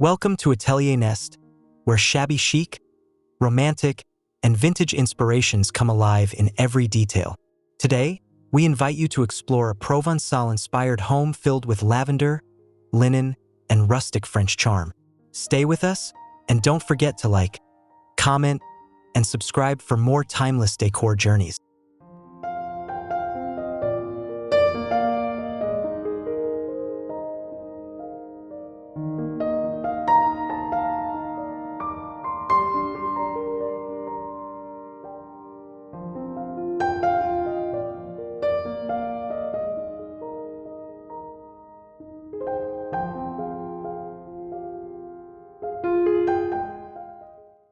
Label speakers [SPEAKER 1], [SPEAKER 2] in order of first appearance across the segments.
[SPEAKER 1] Welcome to Atelier Nest, where shabby chic, romantic, and vintage inspirations come alive in every detail. Today, we invite you to explore a Provençal-inspired home filled with lavender, linen, and rustic French charm. Stay with us, and don't forget to like, comment, and subscribe for more timeless decor journeys.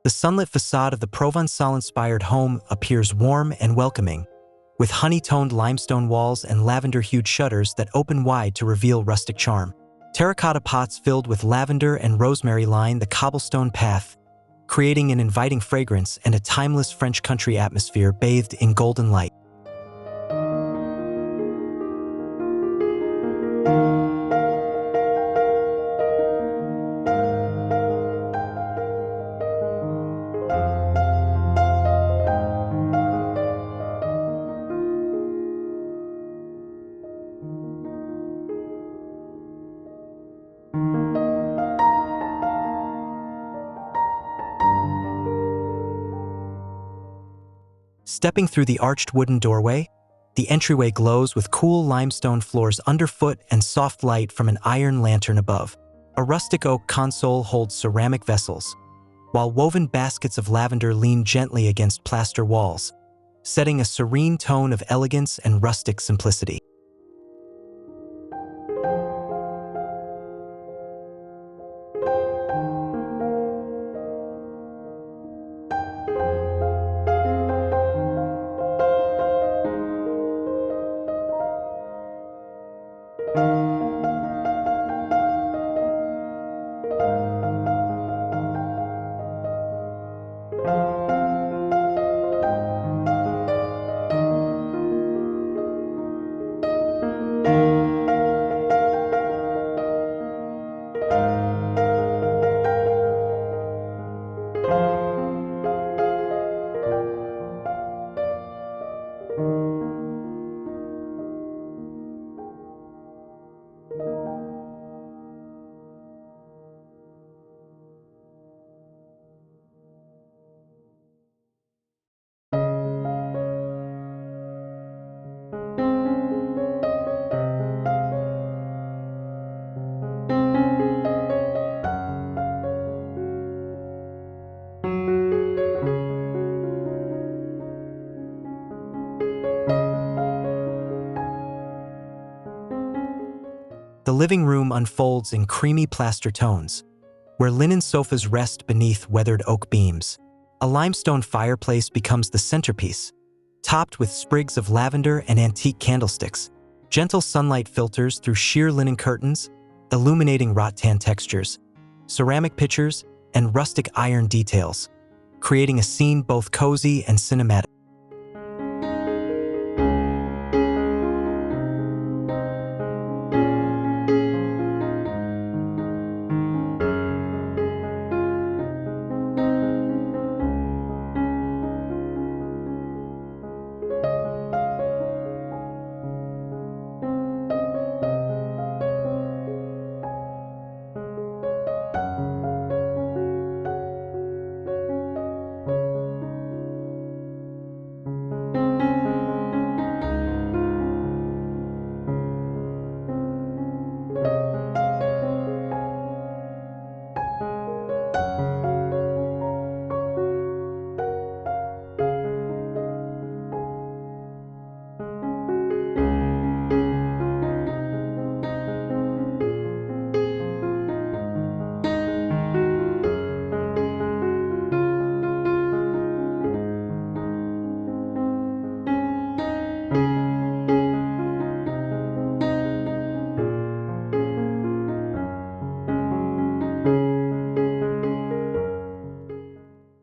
[SPEAKER 1] The sunlit facade of the Provençal-inspired home appears warm and welcoming, with honey-toned limestone walls and lavender-hued shutters that open wide to reveal rustic charm. Terracotta pots filled with lavender and rosemary line the cobblestone path, creating an inviting fragrance and a timeless French country atmosphere bathed in golden light. Stepping through the arched wooden doorway, the entryway glows with cool limestone floors underfoot and soft light from an iron lantern above. A rustic oak console holds ceramic vessels, while woven baskets of lavender lean gently against plaster walls, setting a serene tone of elegance and rustic simplicity. The living room unfolds in creamy plaster tones, where linen sofas rest beneath weathered oak beams. A limestone fireplace becomes the centerpiece, topped with sprigs of lavender and antique candlesticks. Gentle sunlight filters through sheer linen curtains, illuminating rattan textures, ceramic pitchers, and rustic iron details, creating a scene both cozy and cinematic.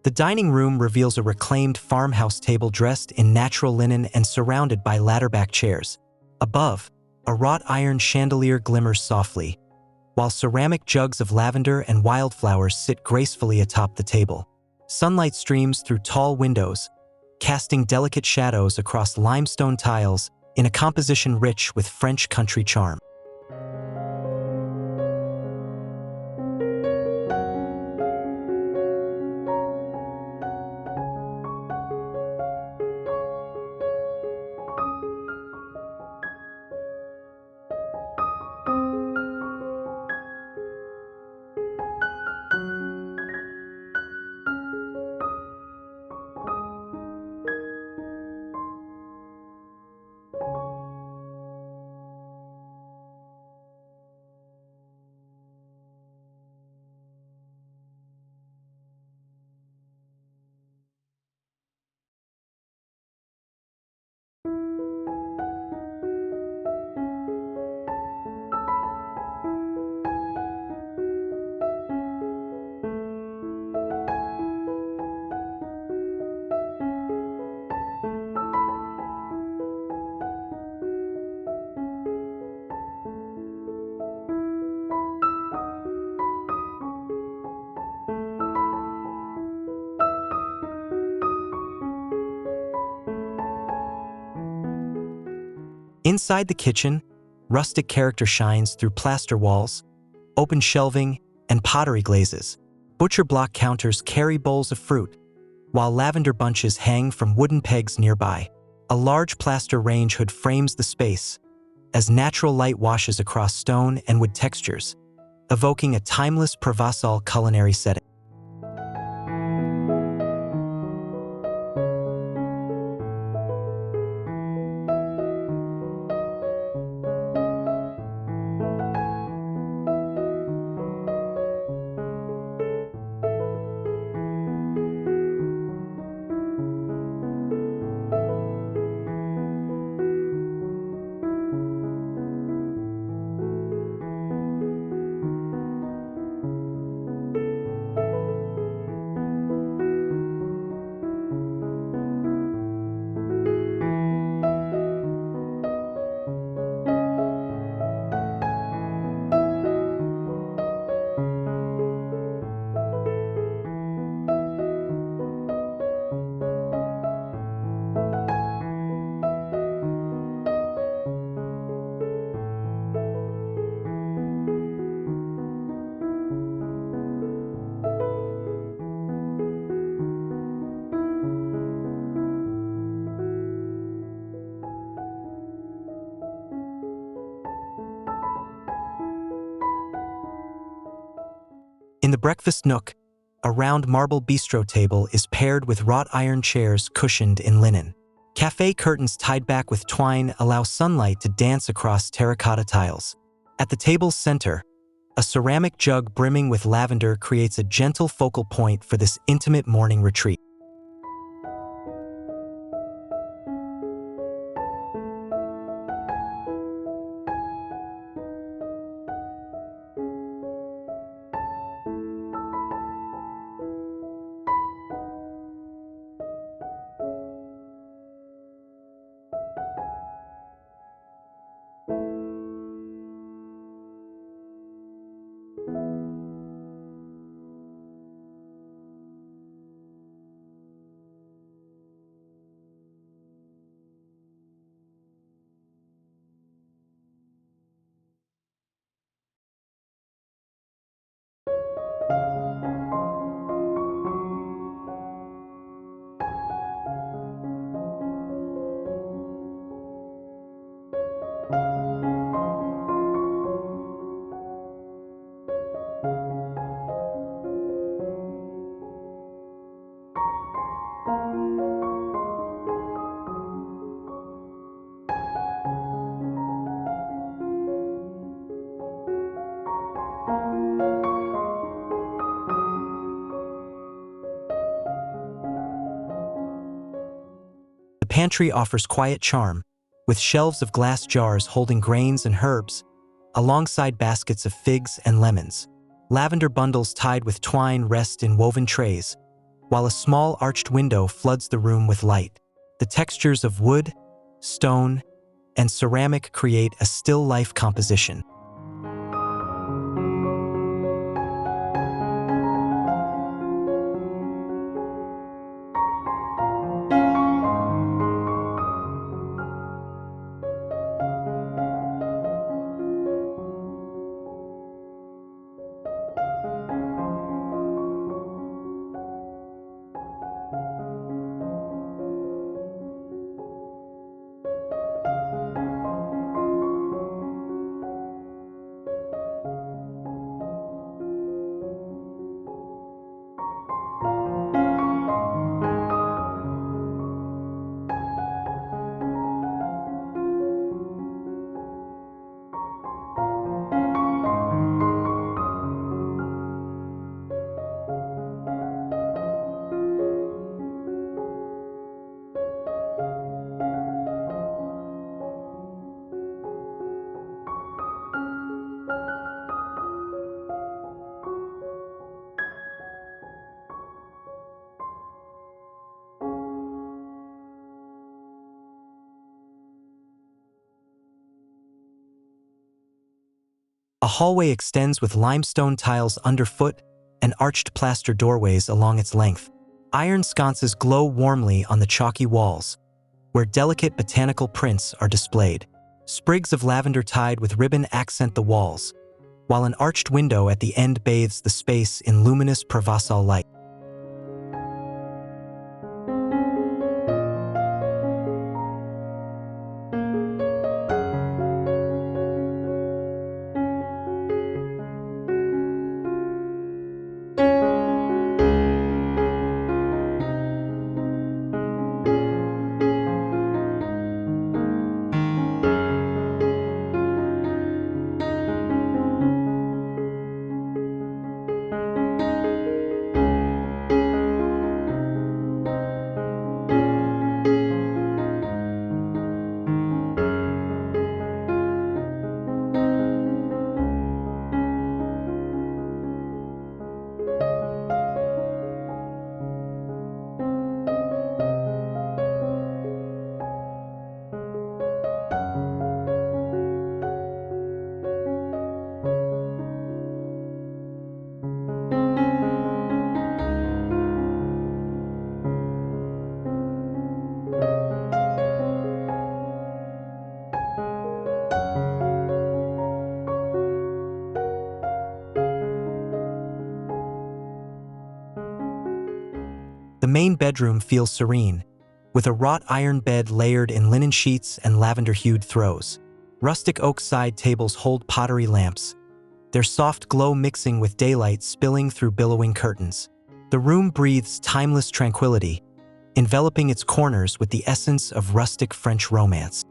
[SPEAKER 1] The dining room reveals a reclaimed farmhouse table dressed in natural linen and surrounded by ladder-back chairs. Above, a wrought iron chandelier glimmers softly, while ceramic jugs of lavender and wildflowers sit gracefully atop the table. Sunlight streams through tall windows, casting delicate shadows across limestone tiles in a composition rich with French country charm. Inside the kitchen, rustic character shines through plaster walls, open shelving, and pottery glazes. Butcher block counters carry bowls of fruit, while lavender bunches hang from wooden pegs nearby. A large plaster range hood frames the space, as natural light washes across stone and wood textures, evoking a timeless Provençal culinary setting. In the breakfast nook, a round marble bistro table is paired with wrought iron chairs cushioned in linen. Cafe curtains tied back with twine allow sunlight to dance across terracotta tiles. At the table's center, a ceramic jug brimming with lavender creates a gentle focal point for this intimate morning retreat. The pantry offers quiet charm, with shelves of glass jars holding grains and herbs, alongside baskets of figs and lemons. Lavender bundles tied with twine rest in woven trays, while a small arched window floods the room with light. The textures of wood, stone, and ceramic create a still life composition. A hallway extends with limestone tiles underfoot and arched plaster doorways along its length. Iron sconces glow warmly on the chalky walls, where delicate botanical prints are displayed. Sprigs of lavender tied with ribbon accent the walls, while an arched window at the end bathes the space in luminous Provençal light. The main bedroom feels serene, with a wrought iron bed layered in linen sheets and lavender-hued throws. Rustic oak side tables hold pottery lamps, their soft glow mixing with daylight spilling through billowing curtains. The room breathes timeless tranquility, enveloping its corners with the essence of rustic French romance.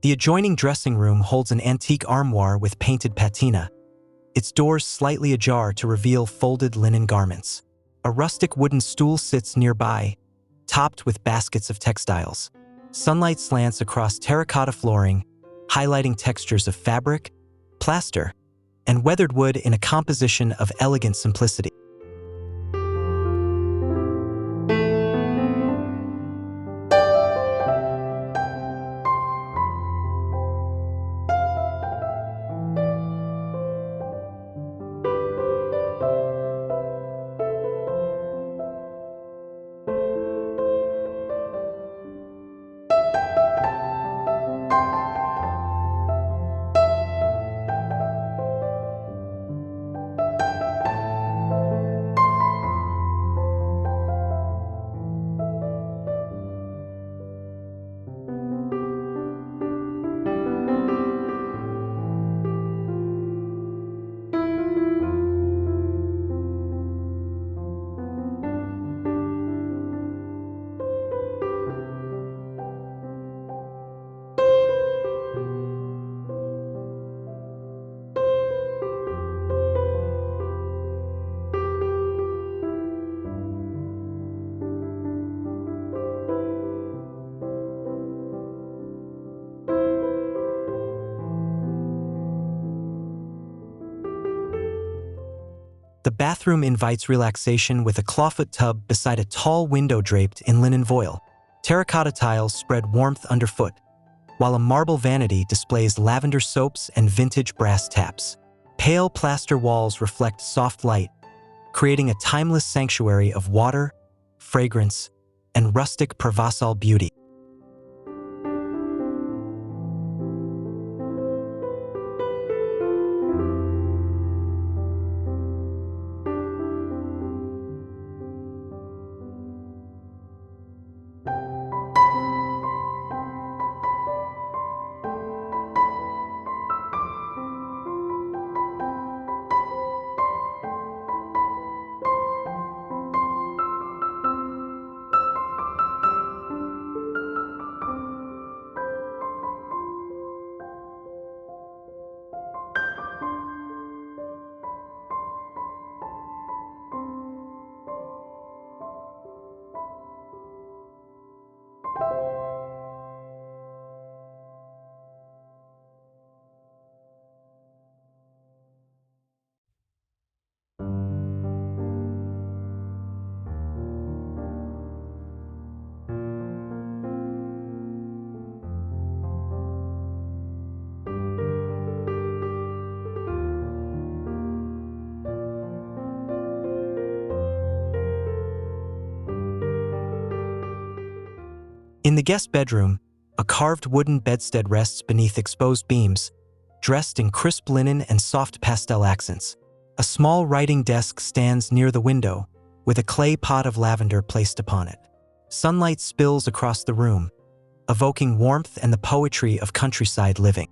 [SPEAKER 1] The adjoining dressing room holds an antique armoire with painted patina, its doors slightly ajar to reveal folded linen garments. A rustic wooden stool sits nearby, topped with baskets of textiles. Sunlight slants across terracotta flooring, highlighting textures of fabric, plaster, and weathered wood in a composition of elegant simplicity. The bathroom invites relaxation with a clawfoot tub beside a tall window draped in linen voile. Terracotta tiles spread warmth underfoot, while a marble vanity displays lavender soaps and vintage brass taps. Pale plaster walls reflect soft light, creating a timeless sanctuary of water, fragrance, and rustic Provençal beauty. In the guest bedroom, a carved wooden bedstead rests beneath exposed beams, dressed in crisp linen and soft pastel accents. A small writing desk stands near the window, with a clay pot of lavender placed upon it. Sunlight spills across the room, evoking warmth and the poetry of countryside living.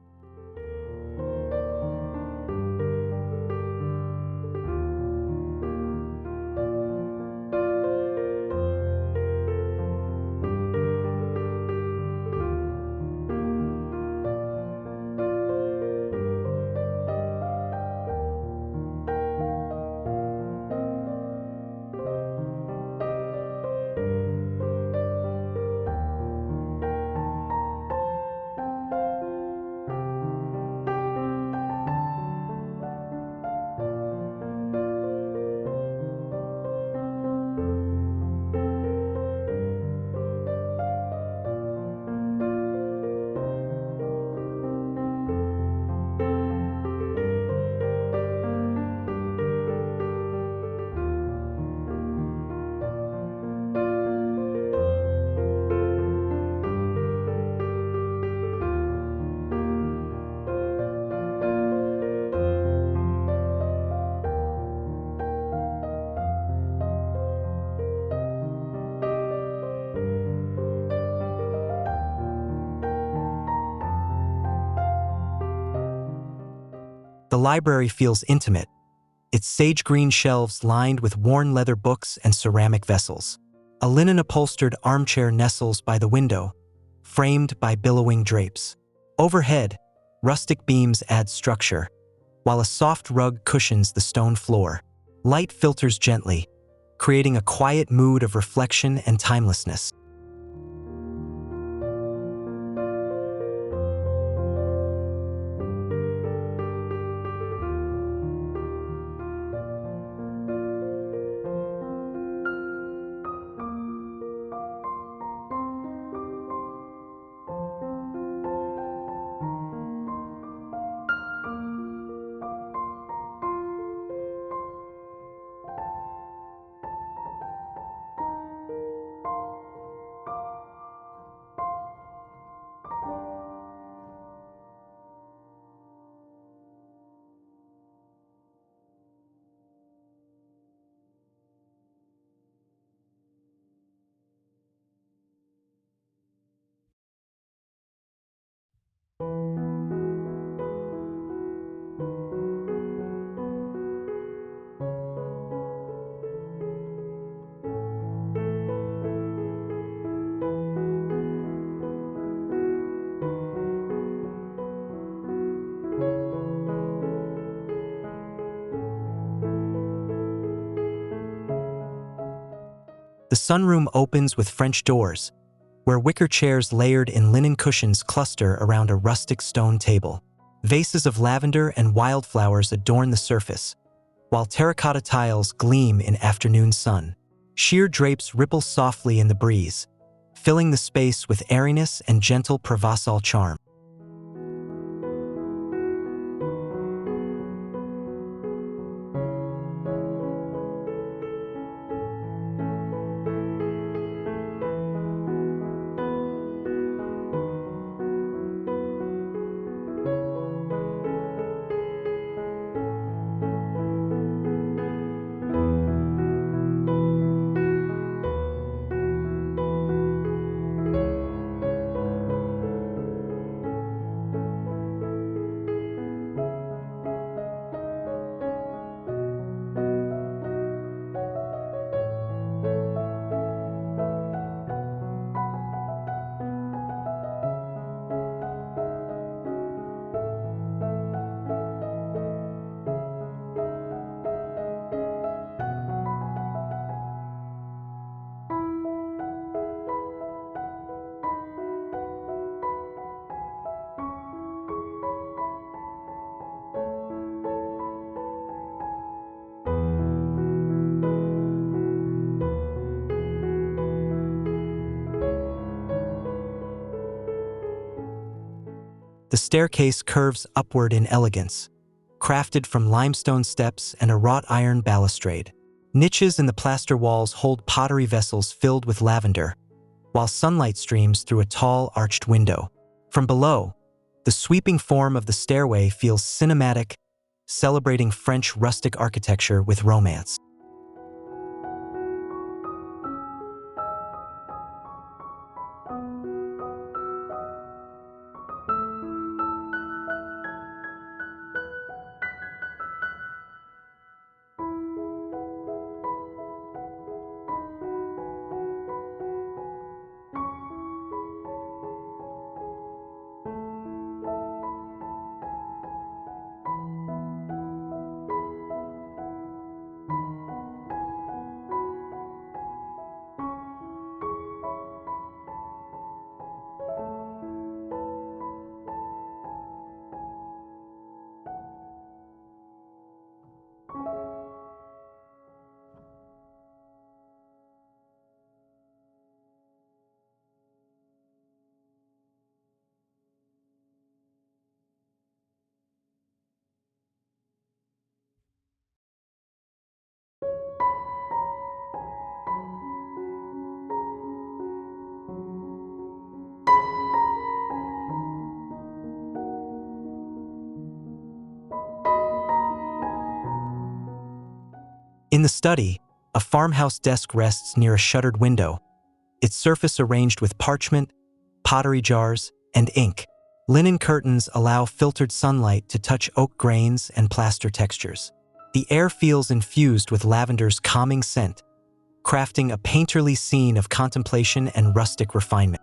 [SPEAKER 1] The library feels intimate, its sage-green shelves lined with worn leather books and ceramic vessels. A linen-upholstered armchair nestles by the window, framed by billowing drapes. Overhead, rustic beams add structure, while a soft rug cushions the stone floor. Light filters gently, creating a quiet mood of reflection and timelessness. The sunroom opens with French doors, where wicker chairs layered in linen cushions cluster around a rustic stone table. Vases of lavender and wildflowers adorn the surface, while terracotta tiles gleam in afternoon sun. Sheer drapes ripple softly in the breeze, filling the space with airiness and gentle Provençal charm. The staircase curves upward in elegance, crafted from limestone steps and a wrought iron balustrade. Niches in the plaster walls hold pottery vessels filled with lavender, while sunlight streams through a tall, arched window. From below, the sweeping form of the stairway feels cinematic, celebrating French rustic architecture with romance. In the study, a farmhouse desk rests near a shuttered window, its surface arranged with parchment, pottery jars, and ink. Linen curtains allow filtered sunlight to touch oak grains and plaster textures. The air feels infused with lavender's calming scent, crafting a painterly scene of contemplation and rustic refinement.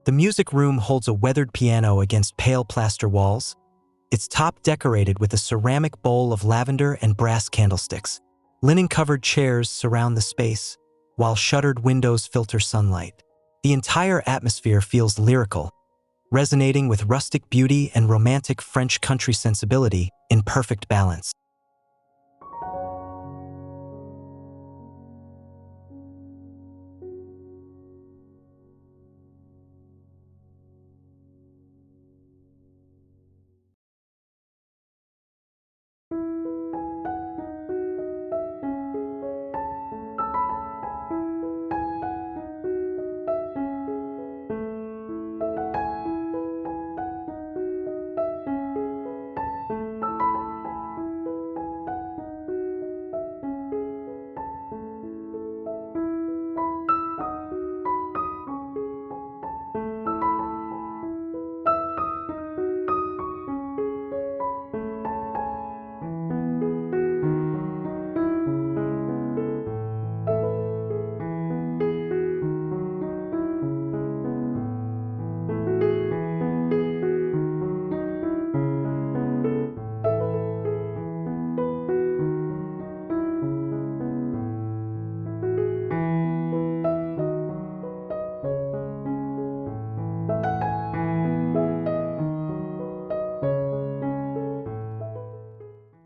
[SPEAKER 1] The music room holds a weathered piano against pale plaster walls, its top decorated with a ceramic bowl of lavender and brass candlesticks. Linen-covered chairs surround the space, while shuttered windows filter sunlight. The entire atmosphere feels lyrical, resonating with rustic beauty and romantic French country sensibility in perfect balance.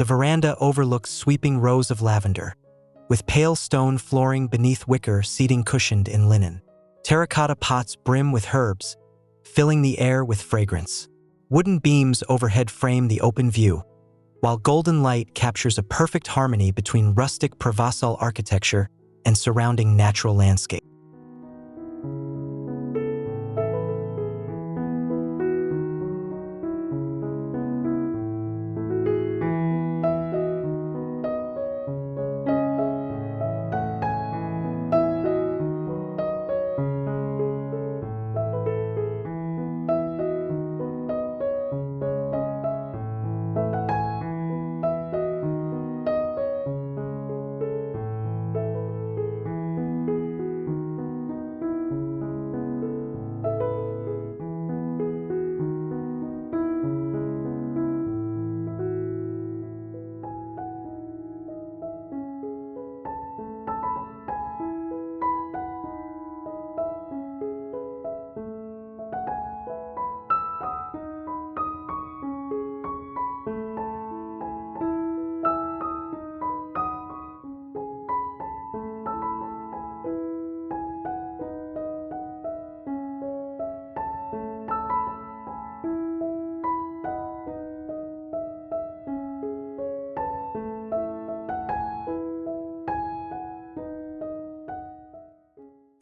[SPEAKER 1] The veranda overlooks sweeping rows of lavender, with pale stone flooring beneath wicker seating cushioned in linen. Terracotta pots brim with herbs, filling the air with fragrance. Wooden beams overhead frame the open view, while golden light captures a perfect harmony between rustic Provençal architecture and surrounding natural landscape.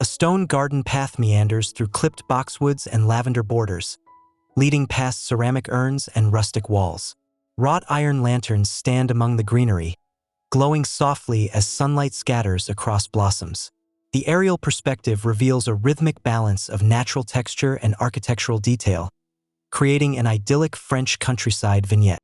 [SPEAKER 1] A stone garden path meanders through clipped boxwoods and lavender borders, leading past ceramic urns and rustic walls. Wrought iron lanterns stand among the greenery, glowing softly as sunlight scatters across blossoms. The aerial perspective reveals a rhythmic balance of natural texture and architectural detail, creating an idyllic French countryside vignette.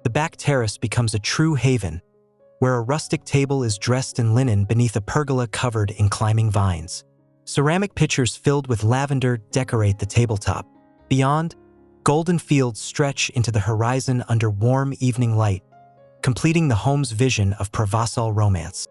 [SPEAKER 1] The back terrace becomes a true haven, where a rustic table is dressed in linen beneath a pergola covered in climbing vines. Ceramic pitchers filled with lavender decorate the tabletop. Beyond, golden fields stretch into the horizon under warm evening light, completing the home's vision of Provençal romance.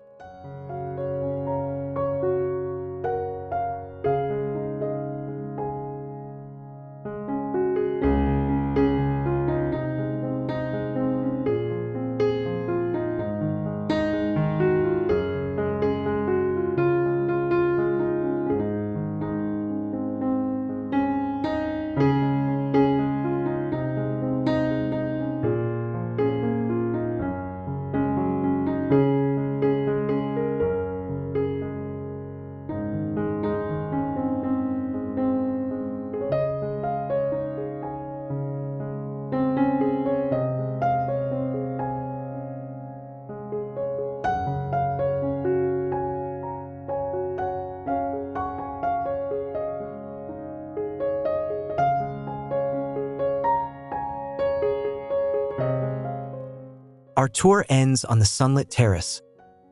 [SPEAKER 1] Our tour ends on the sunlit terrace,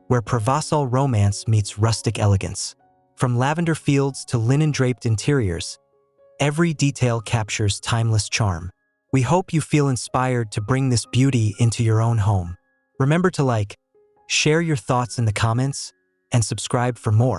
[SPEAKER 1] where Provençal romance meets rustic elegance. From lavender fields to linen-draped interiors, every detail captures timeless charm. We hope you feel inspired to bring this beauty into your own home. Remember to like, share your thoughts in the comments, and subscribe for more.